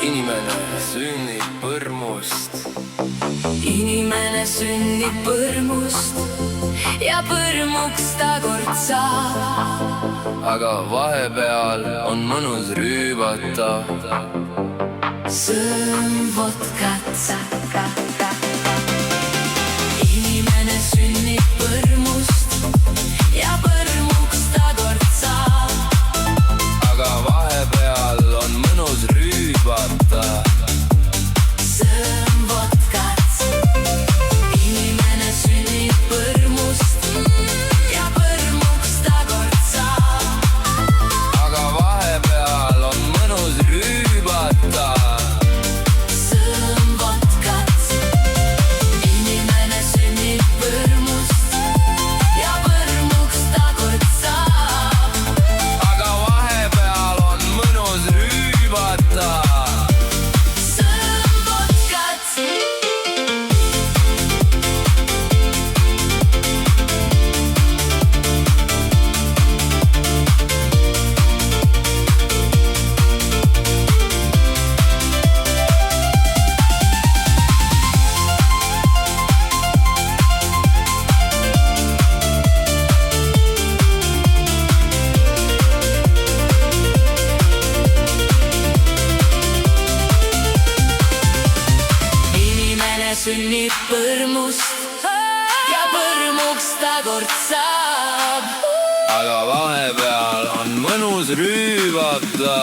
Inimene sünnib põrmust. Inimene sünnib põrmust ja põrmuks ta kord saab. Aga vahepeal on mõnus rüübata sõõm vodkat. Inimene sünnib põrmust ja põrmuks ta kord saab. aga vahepeal on mõnus rüübata sõõm vodkat. Inimene sünnib põrmust ja põrmuks ta kord saab. aga vahepeal on mõnus rüübata sõõm vodkat. Inimene sünnib põrmust ja põrmuks ta kord saab. aga vahepeal on mõnus rüübata sõõm vodkat. Inimene sünnib põrmust ja põrmuks ta kord saab. aga vahepeal on mõnus rüübata